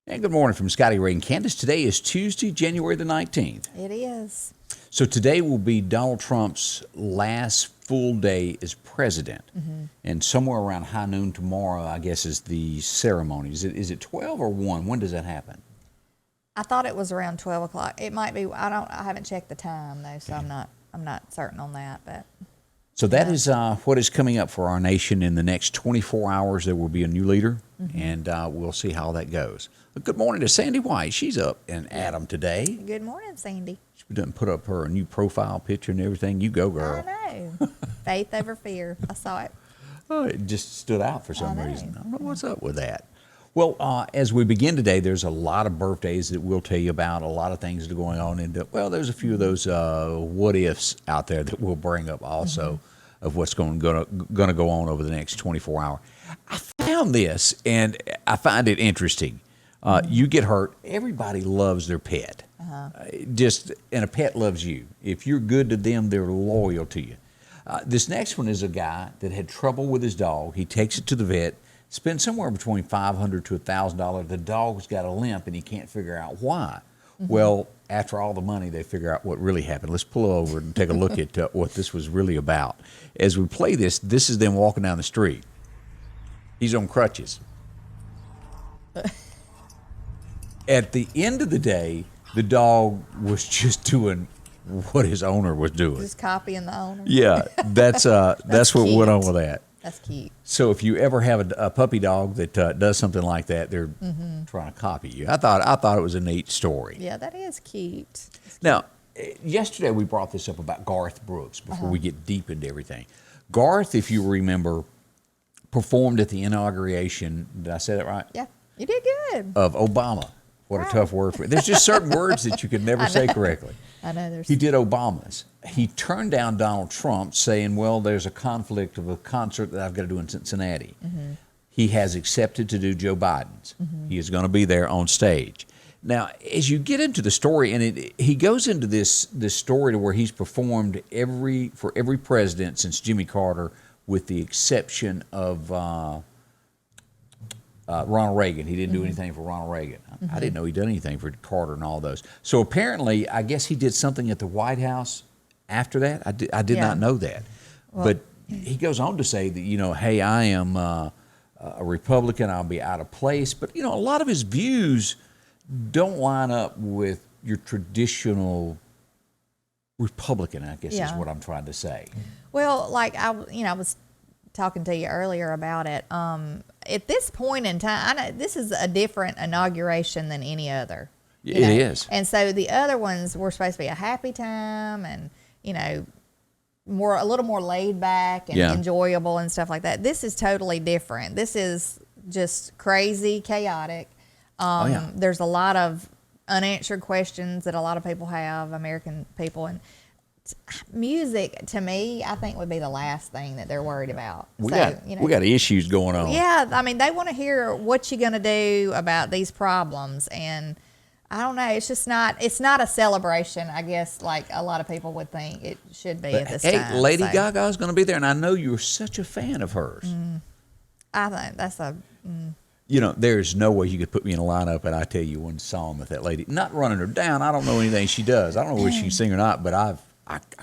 And good morning from Scotty, Ray, and Candace. Today is Tuesday, January the 19th. It is. So today will be Donald Trump's last full day as president. And somewhere around high noon tomorrow, I guess, is the ceremony. Is it 12 or 1? When does that happen? I thought it was around 12 o'clock. It might be. I haven't checked the time though, so I'm not certain on that. But So that is what is coming up for our nation in the next 24 hours. There will be a new leader, and we'll see how that goes. But good morning to Sandy White. She's up in Adam today. good morning, Sandy. She done put up her new profile picture and everything. You go, girl. I know. Faith over fear. I saw it. Oh, it just stood out for some I know. reason. I don't know what's up with that. Well, as we begin today, there's a lot of birthdays that we'll tell you about, a lot of things that are going on. And, well, there's a few of those what-ifs out there that we'll bring up also of what's going to go on over the next 24 hours. I found this, and I find it interesting. You get hurt, everybody loves their pet. And a pet loves you. If you're good to them, they're loyal to you. This next one is a guy that had trouble with his dog. He takes it to the vet, spends somewhere between $500 to $1,000. The dog's got a limp, and he can't figure out why. Well, after all the money, they figure out what really happened. Let's pull over and take a look at what this was really about. As we play this is them walking down the street. He's on crutches. At the end of the day, the dog was just doing what his owner was doing. Just copying the owner. Yeah, that's what went on with that. That's cute. So if you ever have a puppy dog that does something like that, they're trying to copy you. I thought it was a neat story. Yeah, that is cute. Now, yesterday we brought this up about Garth Brooks before we get deep into everything. Garth, if you remember, performed at the inauguration. Did I say that right? Yeah, you did good. Of Obama. What a tough word for it. There's just certain words that you could never say correctly. I know there's. He did Obama's. He turned down Donald Trump, saying, well, there's a conflict of a concert that I've got to do in Cincinnati. He has accepted to do Joe Biden's. He is going to be there on stage. Now, as you get into the story, and he goes into this story to where he's performed for every president since Jimmy Carter, with the exception of Ronald Reagan. He didn't do anything for Ronald Reagan. I didn't know he'd done anything for Carter and all those. So apparently, I guess he did something at the White House after that. I did not know that. Well, but he goes on to say that, hey, I am a Republican. I'll be out of place. But, a lot of his views don't line up with your traditional Republican, I guess is what I'm trying to say. Well, like I was talking to you earlier about it. At this point in time, I know this is a different inauguration than any other. It is. And so the other ones were supposed to be a happy time and, a little more laid back and enjoyable and stuff like that. This is totally different. This is just crazy, chaotic. There's a lot of unanswered questions that a lot of people have, American people, and music to me, I think, would be the last thing that they're worried about. We got issues going on. Yeah, I mean, they want to hear what you're going to do about these problems, and I don't know. It's just not. It's not a celebration, I guess, like a lot of people would think it should be at this time. Hey, Lady Gaga is going to be there, and I know you're such a fan of hers. I think that's a. There's no way you could put me in a lineup and I tell you one song with that lady. Not running her down. I don't know anything she does. I don't know whether she can sing or not, but I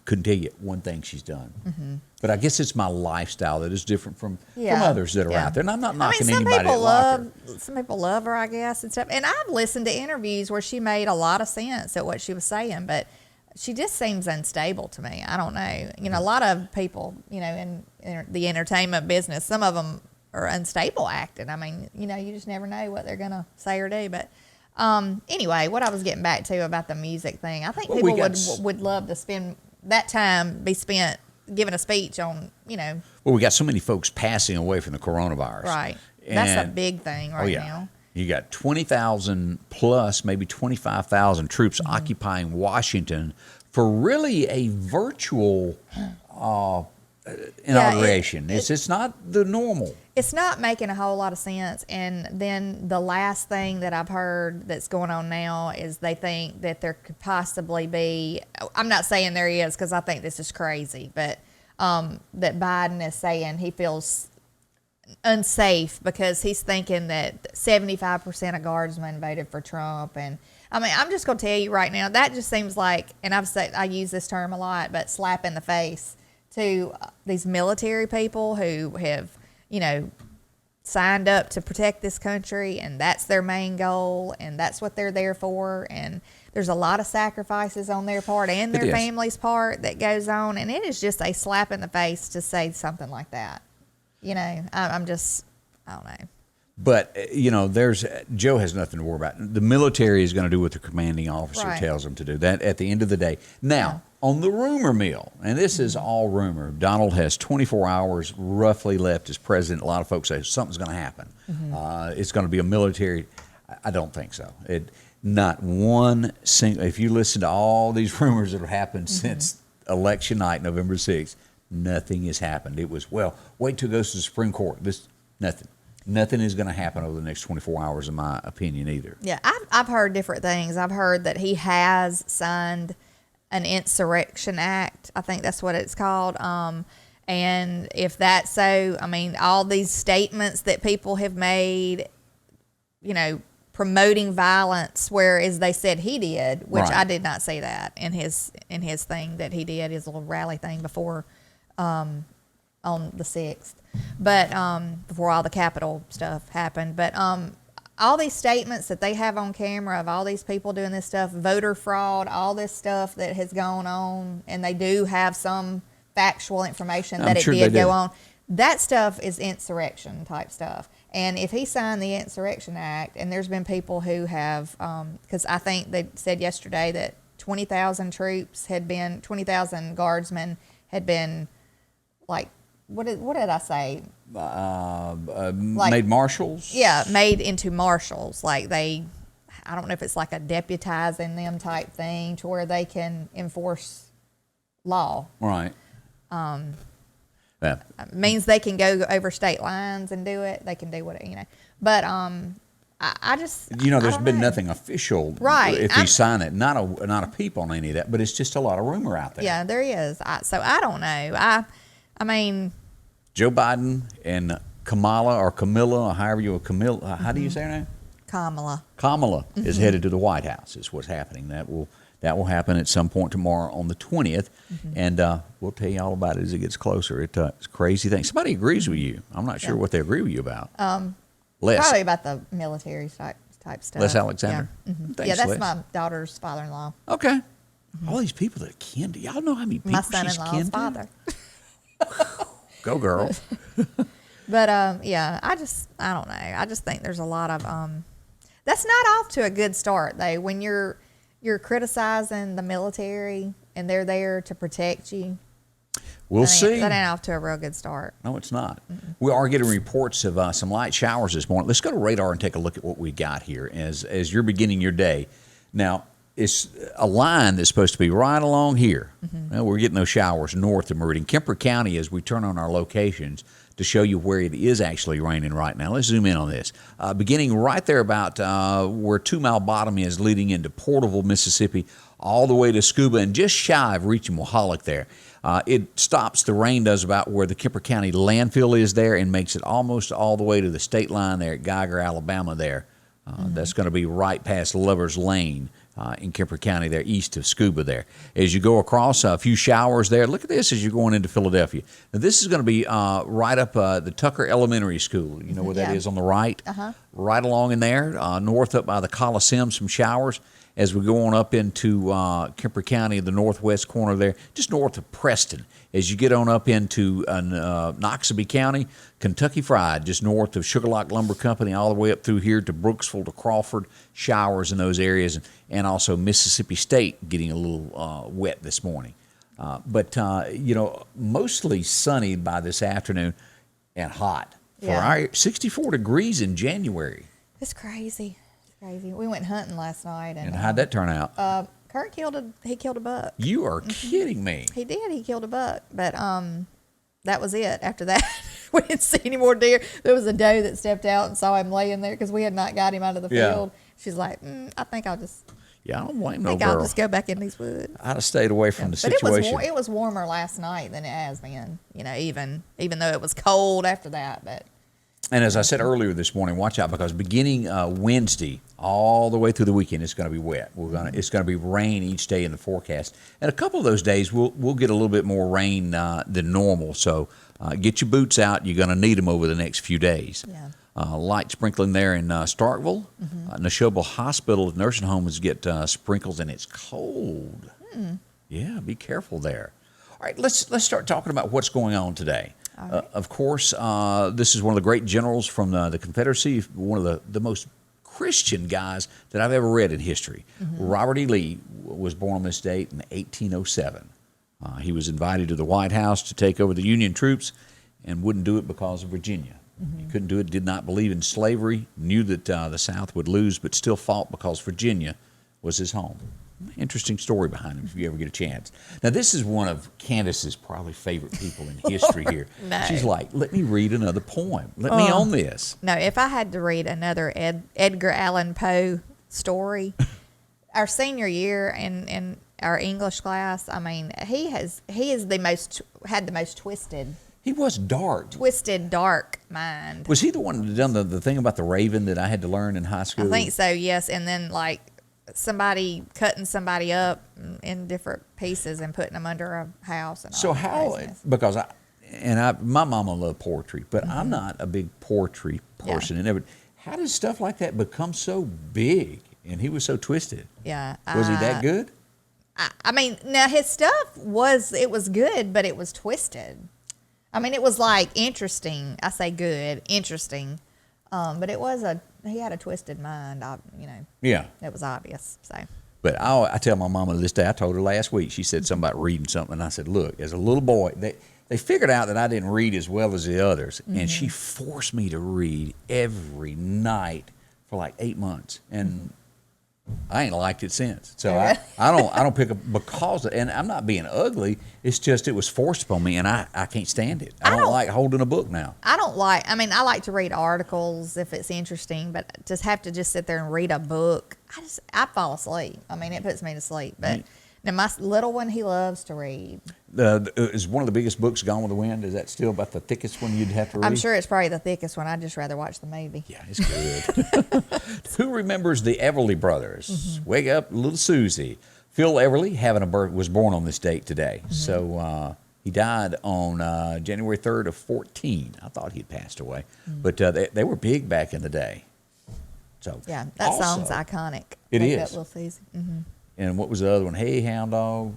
couldn't tell you one thing she's done. But I guess it's my lifestyle that is different from others that are out there. And I'm not knocking anybody that like her. Some people love her, I guess, and stuff. And I've listened to interviews where she made a lot of sense at what she was saying, but she just seems unstable to me. I don't know. A lot of people, in the entertainment business, some of them are unstable acting. I mean, you just never know what they're going to say or do. But anyway, what I was getting back to about the music thing, I think people would love to spend that time be spent giving a speech on, Well, we got so many folks passing away from the coronavirus. Right. That's a big thing now. You got 20,000 plus, maybe 25,000 troops occupying Washington for really a virtual inauguration. It's not the normal. It's not making a whole lot of sense. And then the last thing that I've heard that's going on now is they think that there could possibly be, I'm not saying there is because I think this is crazy, but that Biden is saying he feels unsafe because he's thinking that 75% of guardsmen voted for Trump. And I mean, I'm just going to tell you right now, that just seems like, and I use this term a lot, but slap in the face to these military people who have, signed up to protect this country, and that's their main goal, and that's what they're there for. And there's a lot of sacrifices on their part and their family's part that goes on, and it is just a slap in the face to say something like that. I'm just, I don't know. But, Joe has nothing to worry about. The military is going to do what the commanding officer tells them to do. That at the end of the day. Now, on the rumor mill, and this is all rumor, Donald has 24 hours roughly left as president. A lot of folks say something's going to happen. It's going to be a military. I don't think so. Not one single, if you listen to all these rumors that have happened since election night, November 6th, nothing has happened. It was, wait till it goes to the Supreme Court. Nothing. Nothing is going to happen over the next 24 hours, in my opinion, either. Yeah, I've heard different things. I've heard that he has signed an Insurrection Act. I think that's what it's called. And if that's so, I mean, all these statements that people have made, promoting violence, whereas they said he did, which I did not see that in his thing that he did, his little rally thing before on the 6th. But before all the Capitol stuff happened. But all these statements that they have on camera of all these people doing this stuff, voter fraud, all this stuff that has gone on, and they do have some factual information that it did go on. That stuff is insurrection type stuff. And if he signed the Insurrection Act, and there's been people who have, because I think they said yesterday that 20,000 guardsmen had been, like, what did I say? Made marshals? Yeah, made into marshals. Like I don't know if it's like a deputizing them type thing to where they can enforce law. Right. Means they can go over state lines and do it. They can do what, But I just, there's been nothing official. Right. If he signed it, not a peep on any of that, but it's just a lot of rumor out there. Yeah, there is. So I don't know. I mean, Joe Biden and Kamala or Camilla, or however you Camilla, how do you say her name? Kamala. Kamala is headed to the White House. Is what's happening. That will happen at some point tomorrow on the 20th, and we'll tell you all about it as it gets closer. It's a crazy thing. Somebody agrees with you. I'm not sure what they agree with you about. Probably about the military type stuff. Les Alexander. Yeah, Thanks, that's Les. my daughter's father-in-law. Okay. All these people that kin to, y'all know how many people My she's son-in-law's kin to? father. Go, girl. But I don't know. I just think there's a lot of that's not off to a good start though. When you're criticizing the military and they're there to protect you. We'll see. That ain't off to a real good start. No, it's not. We are getting reports of some light showers this morning. Let's go to radar and take a look at what we got here as you're beginning your day. Now, it's a line that's supposed to be right along here. Well, we're getting those showers north of Meridian. Kemper County, as we turn on our locations to show you where it is actually raining right now. Let's zoom in on this. Beginning right there about where 2 Mile Bottom is, leading into Porterville, Mississippi, all the way to Scuba, and just shy of reaching Wahalek there. It stops, the rain does, about where the Kemper County landfill is there, and makes it almost all the way to the state line there at Geiger, Alabama there. That's going to be right past Lover's Lane. In Kemper County there, east of Scuba there. As you go across, a few showers there. Look at this as you're going into Philadelphia. Now, this is going to be right up the Tucker Elementary School. You know where that is on the right? Right along in there, north up by the Coliseum, some showers. As we go on up into Kemper County, the northwest corner there, just north of Preston. As you get on up into Noxubee County, Kentucky Fried, just north of Sugarlock Lumber Company, all the way up through here to Brooksville to Crawford, showers in those areas, and also Mississippi State getting a little wet this morning. But mostly sunny by this afternoon and hot. For our 64 degrees in January. It's crazy. Crazy. We went hunting last night, and how'd that turn out? Kurt killed a buck. You are kidding me. He did. He killed a buck, but that was it. After that, we didn't see any more deer. There was a doe that stepped out and saw him laying there because we had not got him out of the field. She's like, I think I'll just. Yeah, I don't blame no girl. I'll just go back in these woods. I'd have stayed away from the situation. But it was warmer last night than it has been. Even though it was cold after that, but. And as I said earlier this morning, watch out because beginning Wednesday all the way through the weekend, it's going to be wet. It's going to be rain each day in the forecast, and a couple of those days we'll get a little bit more rain than normal. So get your boots out. You're going to need them over the next few days. Yeah. Light sprinkling there in Starkville. Neshoba Hospital nursing homes get sprinkles, and it's cold. Yeah, be careful there. All right, let's start talking about what's going on today. Of course, this is one of the great generals from the Confederacy, one of the most Christian guys that I've ever read in history. Robert E. Lee was born on this date in 1807. He was invited to the White House to take over the Union troops and wouldn't do it because of Virginia. He couldn't do it, did not believe in slavery, knew that the South would lose, but still fought because Virginia was his home. Interesting story behind him if you ever get a chance. Now, this is one of Candace's probably favorite people in history here. No. She's like, let me read another poem. Let me own this. No, if I had to read another Edgar Allan Poe story, our senior year in our English class, I mean, he is had the most twisted. He was dark. Twisted, dark mind. Was he the one that done the thing about the raven that I had to learn in high school? I think so, yes. And then, like, somebody cutting somebody up in different pieces and putting them under a house. And So all how, craziness. because my mama loved poetry, but I'm not a big poetry person. Yeah. And everything. How does stuff like that become so big? And he was so twisted. Yeah. Was he that good? I mean, now his stuff was good, but it was twisted. I mean, it was like interesting. I say good, interesting. But he had a twisted mind, Yeah. it was obvious. So, But I tell my mama to this day, I told her last week, she said something about reading something. And I said, look, as a little boy, they figured out that I didn't read as well as the others. And she forced me to read every night for like 8 months. And I ain't liked it since. So I don't pick up because, and I'm not being ugly. It's just it was forced upon me, and I can't stand it. I don't like holding a book now. I like to read articles if it's interesting, but to just sit there and read a book, I fall asleep. I mean, it puts me to sleep. But now my little one, he loves to read. Is one of the biggest books Gone with the Wind? Is that still about the thickest one you'd have to read? I'm sure it's probably the thickest one. I'd just rather watch the movie. Yeah, it's good. Who remembers the Everly Brothers? Wake up, little Susie. Phil Everly was born on this date today. So he died on January 3rd of 14. I thought he'd passed away. But they were big back in the day. So Yeah, that song's iconic. It Wake is. Up, Little Susie. And what was the other one? Hey, Hound Dog.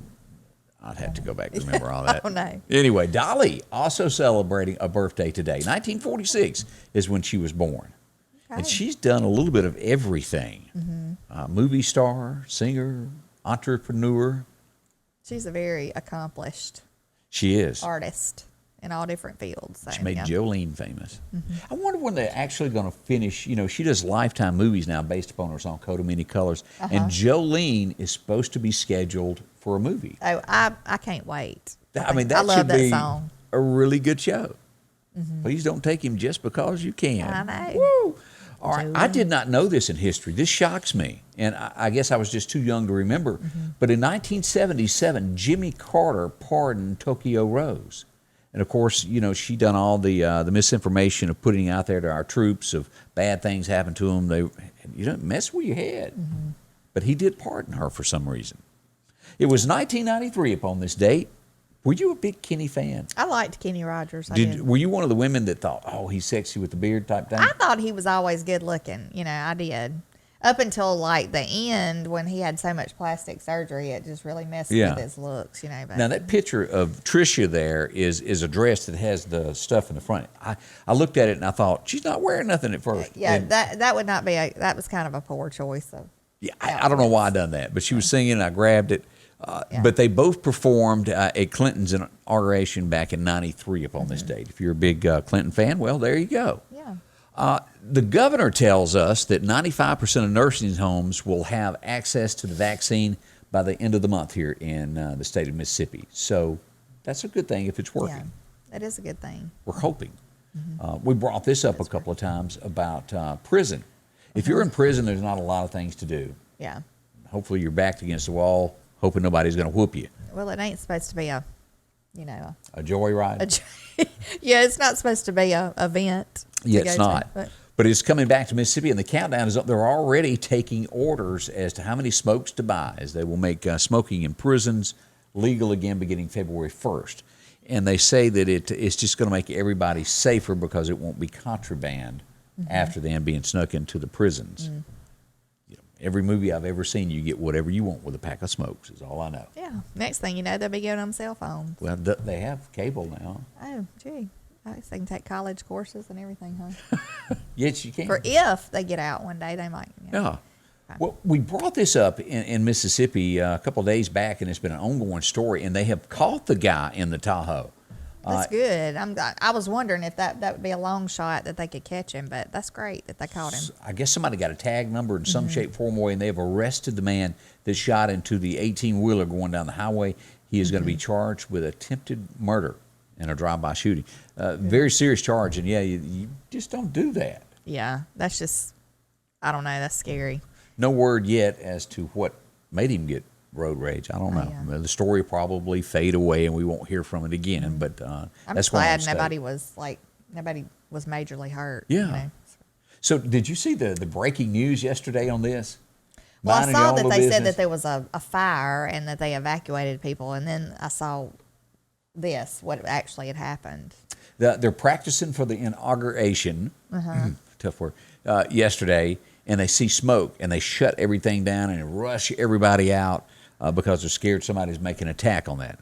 I'd have to go back and remember all that. Oh, no. Anyway, Dolly also celebrating a birthday today. 1946 is when she was born. Okay. And she's done a little bit of everything. Movie star, singer, entrepreneur. She's a very accomplished She is. artist in all different fields. So, She made yeah. Jolene famous. I wonder when they're actually going to finish. You know, she does Lifetime movies now based upon her song Coat of Many Colors. And Jolene is supposed to be scheduled for a movie. Oh, I can't wait. I mean, I that love should that be song. a really good show. Please don't take him just because you can. I know. Woo! All right, I did not know this in history. This shocks me, and I guess I was just too young to remember. But in 1977, Jimmy Carter pardoned Tokyo Rose. And of course, you know, she done all the misinformation of putting out there to our troops of bad things happen to them. You don't mess with your head. But he did pardon her for some reason. It was 1993 upon this date. Were you a big Kenny fan? I liked Kenny Rogers. I did. Were you one of the women that thought, oh, he's sexy with the beard type thing? I thought he was always good looking. You know, I did. Up until like the end when he had so much plastic surgery, it just really messed with his looks, you know. But Now, that picture of Tricia there is a dress that has the stuff in the front. I looked at it and I thought, she's not wearing nothing at first. yeah, And, that would not be that was kind of a poor choice of. yeah, I don't know why I done that, but she was singing and I grabbed it. But they both performed at Clinton's inauguration back in 93 upon this date. If you're a big Clinton fan, well, there you go. Yeah. The governor tells us that 95% of nursing homes will have access to the vaccine by the end of the month here in the state of Mississippi. So that's a good thing if it's working. Yeah, that is a good thing. We're hoping. We brought this up a couple of times about prison. If you're in prison, there's not a lot of things to do. Yeah. Hopefully you're backed against the wall, hoping nobody's going to whoop you. Well, it ain't supposed to be a A joyride. yeah, it's not supposed to be a event. Yeah, to it's go to, not. but- But it's coming back to Mississippi, and the countdown is up. They're already taking orders as to how many smokes to buy, as they will make smoking in prisons legal again beginning February 1st. And they say that it's just going to make everybody safer because it won't be contraband after them being snuck into the prisons. You know, every movie I've ever seen, you get whatever you want with a pack of smokes, is all I know. Yeah. Next thing you know, they'll be giving them cell phones. Well, they have cable now. Oh, gee. I guess they can take college courses and everything, huh? Yes, you can. For if they get out one day, they might. Yeah. Well, we brought this up in Mississippi a couple of days back, and it's been an ongoing story, and they have caught the guy in the Tahoe. That's good. I was wondering if that would be a long shot that they could catch him, but that's great that they caught him. I guess somebody got a tag number in some shape, form, or way, and they have arrested the man that shot into the 18-wheeler going down the highway. He is going to be charged with attempted murder and a drive-by shooting. Very serious charge, and yeah, you just don't do that. Yeah, that's just, I don't know, that's scary. No word yet as to what made him get road rage. I don't know. Yeah. The story will probably fade away, and we won't hear from it again. But I'm that's glad why nobody was majorly hurt. Yeah. You know? So did you see the breaking news yesterday on this? Well, I Minding saw your that own they little said business? that there was a fire and that they evacuated people, and then I saw what actually had happened. They're practicing for the inauguration. Tough word. Yesterday, and they see smoke, and they shut everything down and rush everybody out because they're scared somebody's making an attack on that.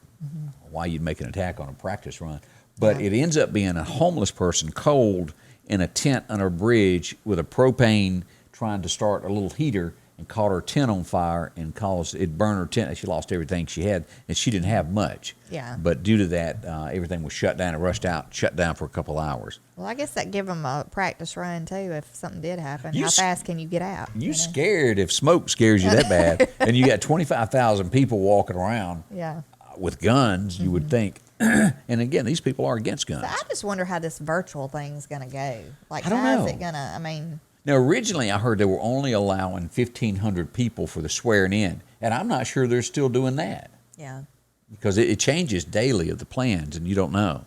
Why you'd make an attack on a practice run? But it ends up being a homeless person, cold, in a tent under a bridge with a propane trying to start a little heater, and caught her tent on fire and caused it burned her tent. She lost everything she had, and she didn't have much. Yeah. But due to that, everything was shut down and rushed out, shut down for a couple hours. Well, I guess that give them a practice run too. If something did happen, You how s- fast can you get out? You know? scared if smoke scares you that bad, and you got 25,000 people walking around Yeah. with guns, you would think. And again, these people are against guns. So I just wonder how this virtual thing's going to go. Like, I don't how know. is it going to, I mean, Now, originally, I heard they were only allowing 1,500 people for the swearing in, and I'm not sure they're still doing that yeah. because it changes daily of the plans, and you don't know.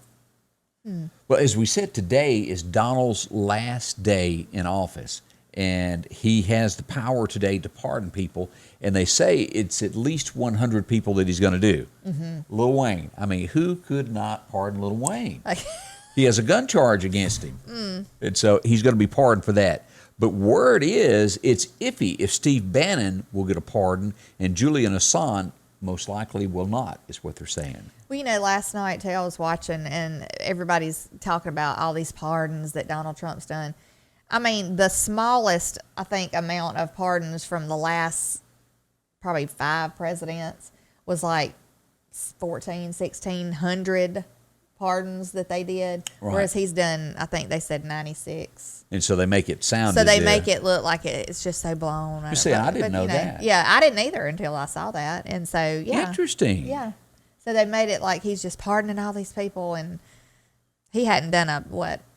Well, as we said, today is Donald's last day in office, and he has the power today to pardon people, and they say it's at least 100 people that he's going to do. Lil Wayne. I mean, who could not pardon Lil Wayne? He has a gun charge against him, and so he's going to be pardoned for that. But word is, it's iffy if Steve Bannon will get a pardon and Julian Assange most likely will not, is what they're saying. Well, you know, last night too, I was watching and everybody's talking about all these pardons that Donald Trump's done. I mean, the smallest, I think, amount of pardons from the last probably 5 presidents was like 1,600 pardons that they did. Right. Whereas he's done, I think they said 96. And so they make it sound So as they if- make it look like it's just so blown. You see, I didn't know you that. Yeah, I didn't either until I saw that. And so, yeah. Interesting. Yeah. So they made it like he's just pardoning all these people, and he hadn't done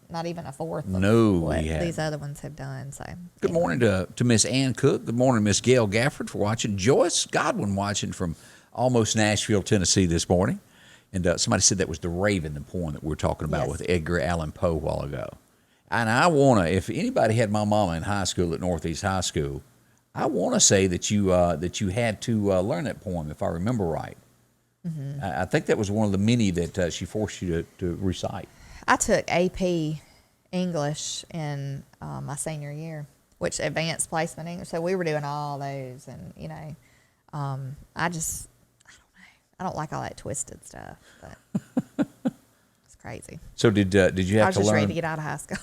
not even a fourth of No, what he hadn't. these other ones have done. So Good morning to Miss Ann Cook. Good morning, Miss Gail Gafford, for watching. Joyce Godwin watching from almost Nashville, Tennessee this morning. And somebody said that was the Raven, the poem that we were talking about Yes. with Edgar Allan Poe a while ago. And I want to, if anybody had my mama in high school at Northeast High School, I want to say that you had to learn that poem, if I remember right. I think that was one of the many that she forced you to recite. I took AP English in my senior year, which advanced placement English. So we were doing all those, and I don't know. I don't like all that twisted stuff, but it's crazy. So did you I have was to just learn? ready to get out of high school.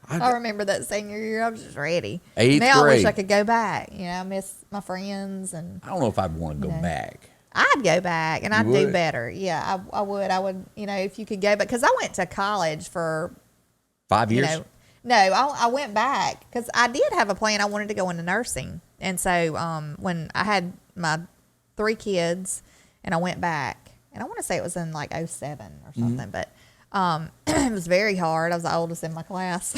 I remember that senior year. I was just ready. Eighth now I wish grade. I could go back. I miss my friends, and I don't know if I'd want to go back. I'd go back and You I'd would? do better. Yeah, I would. I would. If you could go back, because I went to college for 5 years? No, I went back because I did have a plan. I wanted to go into nursing, and so when I had my 3 kids, and I went back, and I want to say it was in like 07 or something, but it was very hard. I was the oldest in my class.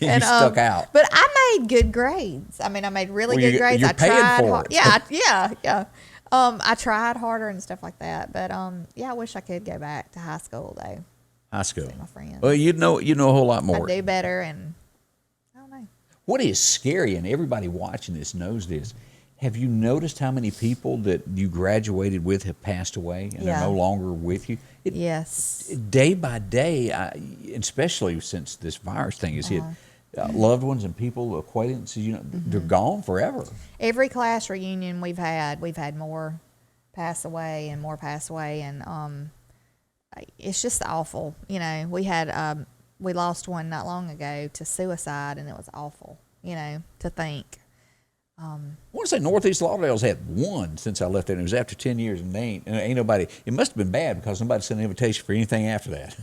You stuck out. But I made good grades. I mean, I made really Well, good grades. you're I paying tried for hard. it. Yeah. I tried harder and stuff like that. But yeah, I wish I could go back to high school though. High school. See my friends. Well, you know a whole lot more. I do better, and I don't know. What is scary, and everybody watching this knows this, have you noticed how many people that you graduated with have passed away and Yeah. they're no longer with you? Yes. Day by day, especially since this virus thing has hit, loved ones and people, acquaintances, they're gone forever. Every class reunion we've had more pass away and more pass away, and it's just awful. We lost one not long ago to suicide, and it was awful. To think. I want to say Northeast Lauderdale's had one since I left there, and it was after 10 years, and ain't nobody. It must have been bad because nobody sent an invitation for anything after that.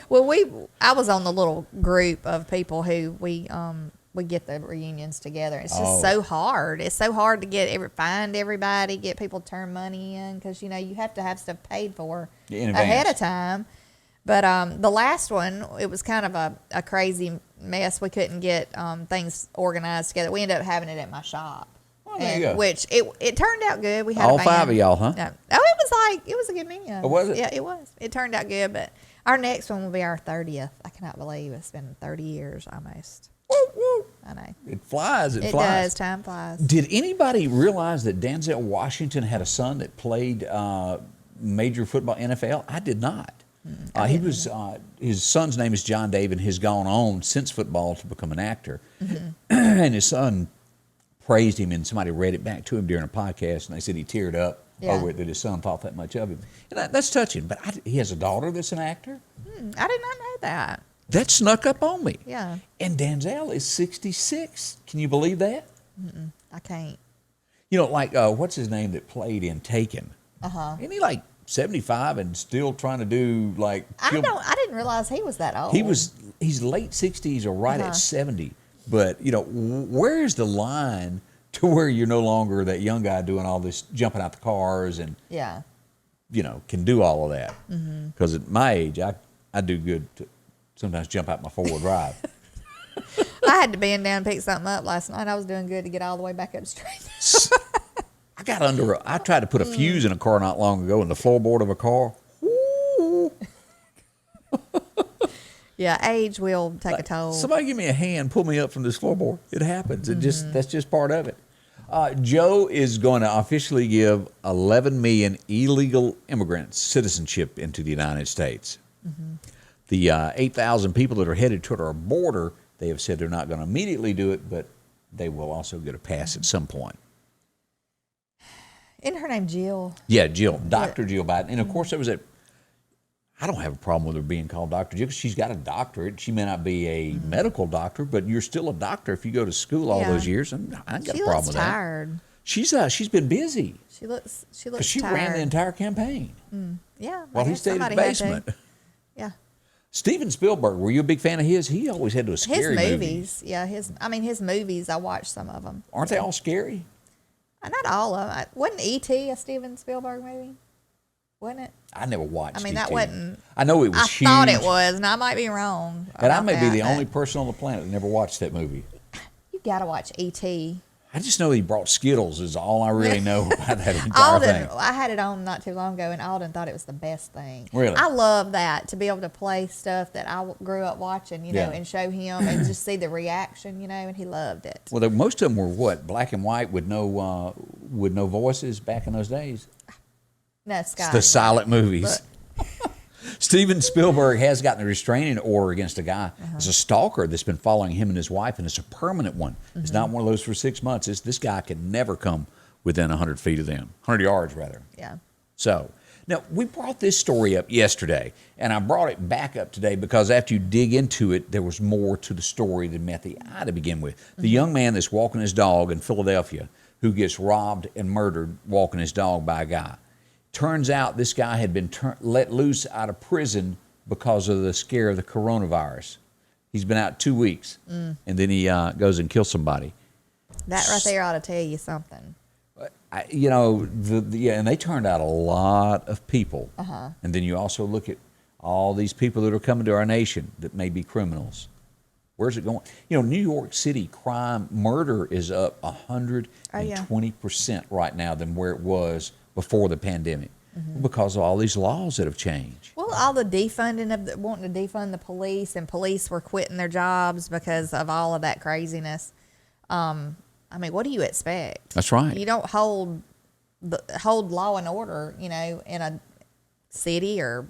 Well, I was on the little group of people who we get the reunions together. It's just so hard. It's so hard to find everybody, get people to turn money in, because you have to have stuff paid for ahead of time. But the last one, it was kind of a crazy mess. We couldn't get things organized together. We ended up having it at my shop. Oh, there you go. Which it turned out good. We had all a band. 5 of y'all, huh? No. It was a good meal. Oh, was it? Yeah, it was. It turned out good, but our next one will be our 30th. I cannot believe it's been 30 years almost. Woo, woo. I know. It flies. It It flies. does. Time flies. Did anybody realize that Denzel Washington had a son that played major football, NFL? I did not. He was his son's name is John David. Has gone on since football to become an actor, and his son praised him. And somebody read it back to him during a podcast, and they said he teared up over it that his son thought that much of him. And that's touching. But he has a daughter that's an actor. I did not know that. That snuck up on me. Yeah. And Denzel is 66. Can you believe that? I can't. What's his name that played in Taken? Isn't he 75 and still trying to do I didn't realize he was that old. He's late 60s or right at 70. But where's the line to where you're no longer that young guy doing all this jumping out the cars and can do all of that? Because at my age, I do good to sometimes jump out my 4-wheel drive. I had to bend down and pick something up last night. I was doing good to get all the way back up the street. I tried to put a fuse in a car not long ago in the floorboard of a car. Ooh. Yeah, age will take a toll. Somebody give me a hand, pull me up from this floorboard. It happens. That's just part of it. Joe is going to officially give 11 million illegal immigrants citizenship into the United States. The 8,000 people that are headed toward our border, they have said they're not going to immediately do it, but they will also get a pass at some point. Isn't her name Jill? Yeah, Jill, Dr. Jill Biden. And of course, there was I don't have a problem with her being called Dr. Jill because she's got a doctorate. She may not be a medical doctor, but you're still a doctor if you go to school all those years. And I ain't got a problem with that. She looks tired. She's been busy. She looks Because she tired. ran the entire campaign. Yeah. While he stayed in the basement. Yeah. Steven Spielberg, were you a big fan of his? He always had to a scary His movies. Yeah, his movies, I watched some of them. Aren't they all scary? Not all of them. Wasn't E.T. a Steven Spielberg movie? Wasn't it? I never watched it. That wasn't. I know it was huge. I thought it was, and I might be wrong. And I may be the only person on the planet that never watched that movie. You got to watch E.T. I just know he brought Skittles is all I really know about that entire thing. I had it on not too long ago, and Alden thought it was the best thing. Really? I love that, to be able to play stuff that I grew up watching, and show him and just see the reaction, and he loved it. Well, most of them were what, black and white with no voices back in those days? No, Scotty. The silent movies. Steven Spielberg has gotten a restraining order against a guy. It's a stalker that's been following him and his wife, and it's a permanent one. It's not one of those for 6 months. This guy can never come within 100 feet of them, 100 yards rather. Yeah. So, now, we brought this story up yesterday, and I brought it back up today because after you dig into it, there was more to the story than met the eye to begin with. The young man that's walking his dog in Philadelphia who gets robbed and murdered walking his dog by a guy. Turns out this guy had been let loose out of prison because of the scare of the coronavirus. He's been out 2 weeks, and then he goes and kills somebody. That right there ought to tell you something. And they turned out a lot of people. And then you also look at all these people that are coming to our nation that may be criminals. Where's it going? New York City murder is up 120% right now than where it was before the pandemic. because of all these laws that have changed. Well, all the defunding of wanting to defund the police, and police were quitting their jobs because of all of that craziness. I mean, what do you expect? That's right. You don't hold law and order, in a city or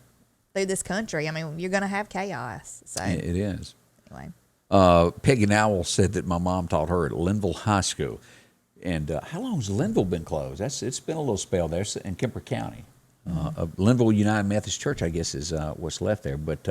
through this country. I mean, you're going to have chaos. So It is. anyway. Peggy Nowell said that my mom taught her at Linville High School. And how long has Linville been closed? It's been a little spell there in Kemper County. Linville United Methodist Church, I guess, is what's left there. But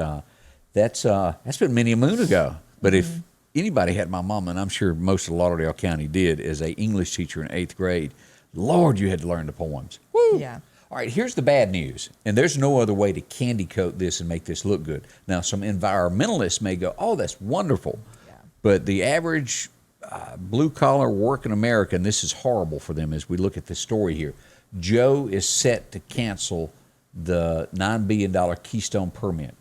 that's been many a moon ago. But if anybody had my mom, and I'm sure most of Lauderdale County did, as a English teacher in 8th grade, Lord, you had to learn the poems. Woo! Yeah. All right, here's the bad news, and there's no other way to candy coat this and make this look good. Now, some environmentalists may go, oh, that's wonderful. Yeah. But the average blue-collar working American, this is horrible for them as we look at this story here. Joe is set to cancel the $9 billion Keystone permit.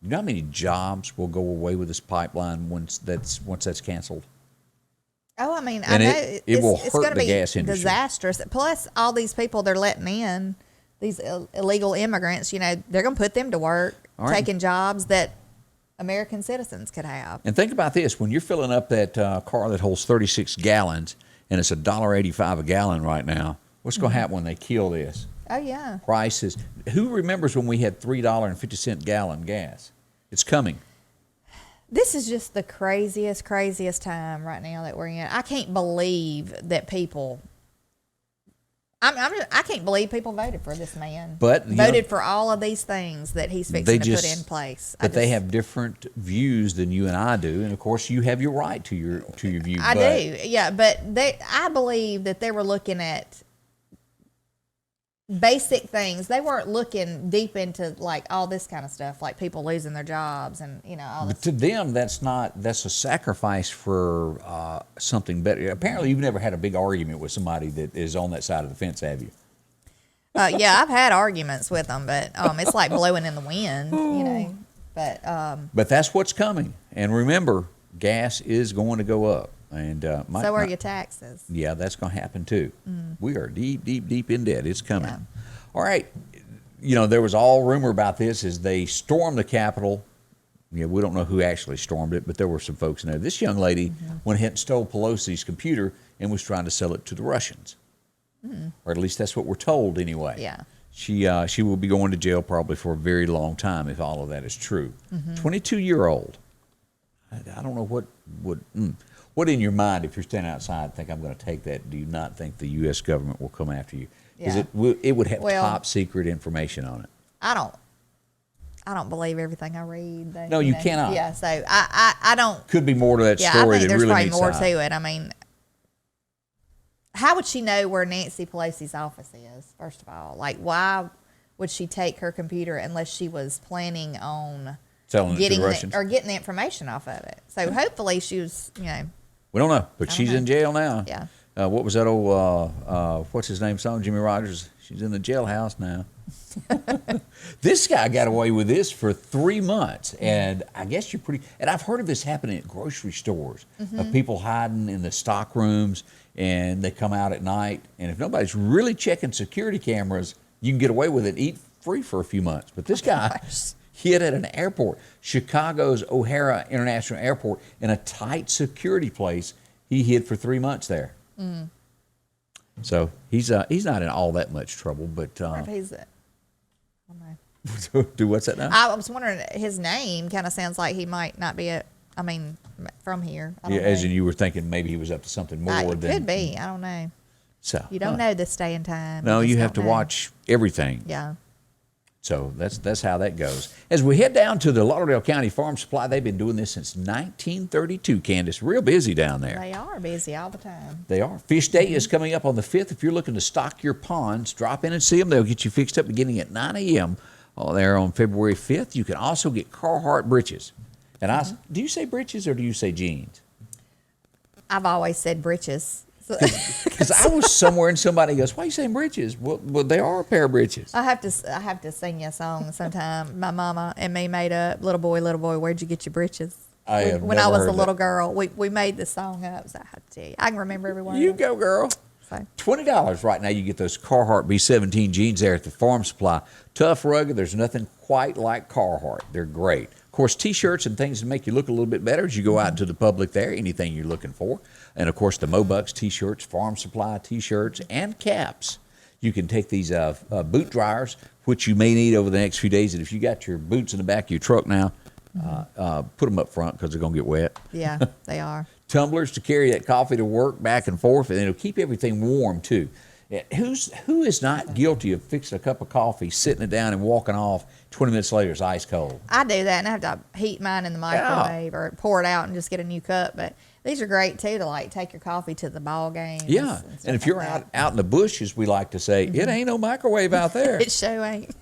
You know how many jobs will go away with this pipeline once that's canceled? Oh, I mean, And I know it will it's hurt going to the be gas industry. disastrous. Plus, all these people they're letting in, these illegal immigrants, they're going to put them to work, All right. taking jobs that American citizens could have. And think about this. When you're filling up that car that holds 36 gallons, and it's $1.85 a gallon right now, what's going to happen when they kill this? Oh, yeah. Prices. Who remembers when we had $3.50 gallon gas? It's coming. This is just the craziest time right now that we're in. I can't believe that people. I can't believe people voted for this man. But voted for all of these things that he's fixing to put in place. But they have different views than you and I do, and of course you have your right to your view. I do, yeah. But I believe that they were looking at basic things. They weren't looking deep into like all this kind of stuff, like people losing their jobs and all this. But to them, that's a sacrifice for something better. Apparently, you've never had a big argument with somebody that is on that side of the fence, have you? Yeah, I've had arguments with them, but it's like blowing in the wind, But that's what's coming. And remember, gas is going to go up. And so are your taxes. Yeah, that's going to happen too. We are deep in debt. It's coming. Yeah. All right. There was all rumor about this as they stormed the Capitol. We don't know who actually stormed it, but there were some folks in there. This young lady went ahead and stole Pelosi's computer and was trying to sell it to the Russians. Or at least that's what we're told anyway. Yeah. She will be going to jail probably for a very long time if all of that is true. 22-year-old. I don't know what in your mind, if you're standing outside, think I'm going to take that? Do you not think the U.S. government will come after you? Because it would have top secret information on it. I don't believe everything I read. No, you cannot. Yeah, so I don't. Could be more to that story. I think there's really probably more to it. I mean, how would she know where Nancy Pelosi's office is? First of all, like why would she take her computer unless she was planning on selling it to the Russians or getting the information off of it? So hopefully she was, We don't know, but she's in jail now. Yeah. What was that old, what's his name song, Jimmy Rogers? She's in the jailhouse now. This guy got away with this for 3 months, and I guess and I've heard of this happening at grocery stores, of people hiding in the stock rooms, and they come out at night, and if nobody's really checking security cameras, you can get away with it and eat free for a few months. But this guy hid at an airport, Chicago's O'Hare International Airport, in a tight security place. He hid for 3 months there. So he's not in all that much trouble, but he's do what's that now? I was wondering, his name kind of sounds like he might not be from here. I don't know. As in you were thinking maybe he was up to something more than. Could be. I don't know. So you don't know this day and time. No, you have to watch everything. Yeah. So that's how that goes. As we head down to the Lauderdale County Farm Supply, they've been doing this since 1932, Candace. Real busy down there. They are busy all the time. They are. Fish Day is coming up on the 5th. If you're looking to stock your ponds, drop in and see them. They'll get you fixed up beginning at 9 a.m. There on February 5th. You can also get Carhartt britches. And do you say britches or do you say jeans? I've always said britches. Because I was somewhere and somebody goes, "Why are you saying britches?" Well, they are a pair of britches. I have to sing you a song sometime. My mama and me made up, little boy, where'd you get your britches? When I was a little girl, we made the song up. So I have to tell you, I can remember every word. You go, girl. So $20 right now. You get those Carhartt B17 jeans there at the Farm Supply. Tough, rugged. There's nothing quite like Carhartt. They're great. Of course, T-shirts and things to make you look a little bit better as you go out into the public there. Anything you're looking for. And, of course, the Mobucks T-shirts, Farm Supply T-shirts, and caps. You can take these boot dryers, which you may need over the next few days. And if you got your boots in the back of your truck now, put them up front because they're going to get wet. yeah, they are. Tumblers to carry that coffee to work back and forth, and it'll keep everything warm too. Who is not guilty of fixing a cup of coffee, sitting it down, and walking off? 20 minutes later, it's ice cold. I do that, and I have to heat mine in the microwave or pour it out and just get a new cup. But these are great too to like take your coffee to the ball games. Yeah, and if you're out in the bushes, we like to say it ain't no microwave out there. It sure ain't.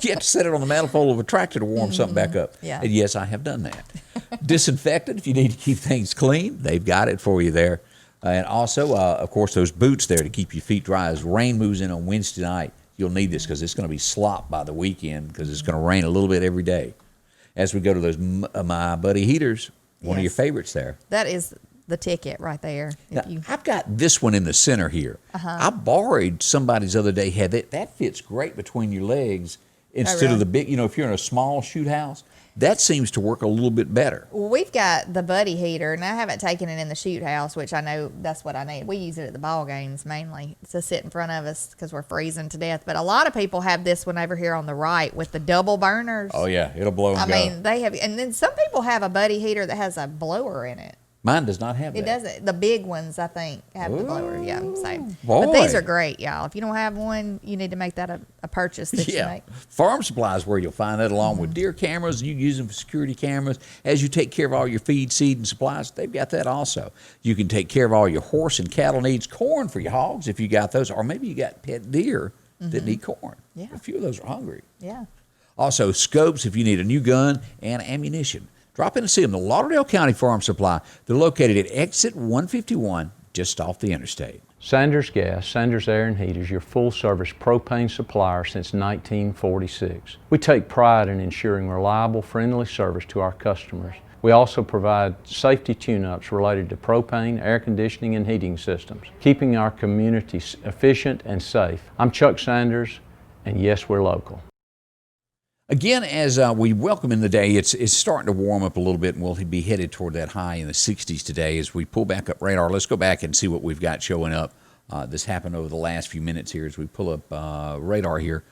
You have to set it on the manifold of a tractor to warm something back up. Yeah. And yes, I have done that. Disinfectant, if you need to keep things clean, they've got it for you there. And also, of course, those boots there to keep your feet dry. As rain moves in on Wednesday night, you'll need this because it's going to be slop by the weekend because it's going to rain a little bit every day. As we go to those My Buddy heaters, one of your favorites there. That is the ticket right there. Now, I've got this one in the center here. I borrowed somebody's other day. Had it. That fits great between your legs instead of the big, if you're in a small shoot house. That seems to work a little bit better. Well, we've got the Buddy heater, and I haven't taken it in the shoot house, which I know that's what I need. We use it at the ball games mainly to sit in front of us because we're freezing to death. But a lot of people have this one over here on the right with the double burners. Oh, yeah. It'll blow and go. I mean, they have, and then some people have a Buddy heater that has a blower in it. Mine does not have that. It doesn't. The big ones, I think, have the blower. Yeah. So, boy. But these are great, y'all. If you don't have one, you need to make that a purchase that you make. Farm Supply is where you'll find that, along with deer cameras. You use them for security cameras. As you take care of all your feed, seed, and supplies, they've got that also. You can take care of all your horse and cattle needs, corn for your hogs if you got those, or maybe you got pet deer that need corn. Yeah. A few of those are hungry. Yeah. Also, scopes if you need a new gun and ammunition. Drop in and see them, the Lauderdale County Farm Supply. They're located at Exit 151, just off the interstate. Sanders Gas, Sanders Air and Heat is your full-service propane supplier since 1946. We take pride in ensuring reliable, friendly service to our customers. We also provide safety tune-ups related to propane, air conditioning, and heating systems, keeping our community efficient and safe. I'm Chuck Sanders, and yes, we're local. Again, as we welcome in the day, it's starting to warm up a little bit, and we'll be headed toward that high in the 60s today. As we pull back up radar, let's go back and see what we've got showing up. This happened over the last few minutes here. As we pull up radar here,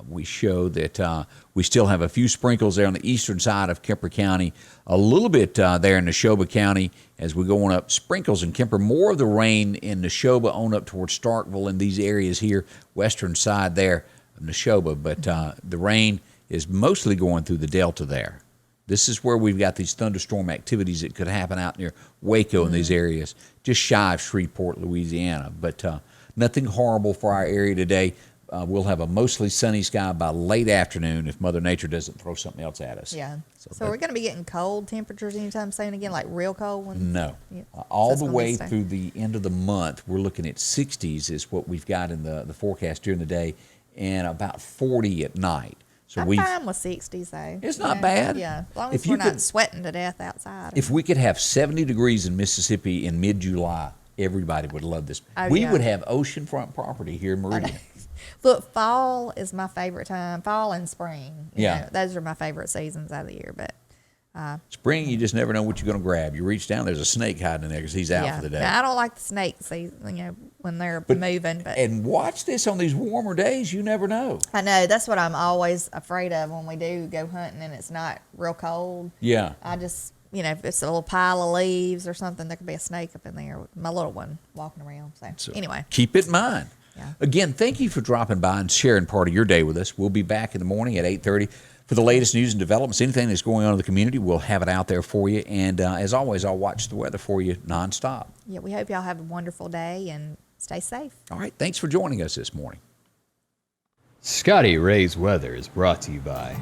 we show that we still have a few sprinkles there on the eastern side of Kemper County, a little bit there in Neshoba County. As we go on up, sprinkles in Kemper, more of the rain in Neshoba on up towards Starkville in these areas here, western side there of Neshoba. But the rain is mostly going through the delta there. This is where we've got these thunderstorm activities that could happen out near Waco in these areas, just shy of Shreveport, Louisiana. But nothing horrible for our area today. We'll have a mostly sunny sky by late afternoon if Mother Nature doesn't throw something else at us. Yeah. So we're going to be getting cold temperatures anytime soon again, like real cold ones? No. Yeah. All the way through the end of the month, we're looking at 60s is what we've got in the forecast during the day, and about 40 at night. So I'm fine with 60s, though. It's not bad. Yeah, as long as we're not sweating to death outside. If we could have 70 degrees in Mississippi in mid-July, everybody would love this. We would have oceanfront property here in Meridian. Look, fall is my favorite time. Fall and spring. You Yeah. know, those are my favorite seasons out of the year. But Spring, you just never know what you're going to grab. You reach down, there's a snake hiding in there because he's out for the day. Now, I don't like the snake season, when they're moving. But And watch this on these warmer days. You never know. I know that's what I'm always afraid of when we do go hunting and it's not real cold. Yeah. I just, if it's a little pile of leaves or something, there could be a snake up in there with my little one walking around. So anyway. Keep it in mind. Yeah. Again, thank you for dropping by and sharing part of your day with us. We'll be back in the morning at 8:30 for the latest news and developments. Anything that's going on in the community, we'll have it out there for you. And as always, I'll watch the weather for you nonstop. Yeah, we hope y'all have a wonderful day and stay safe. All right. Thanks for joining us this morning. Scotty Ray's Weather is brought to you by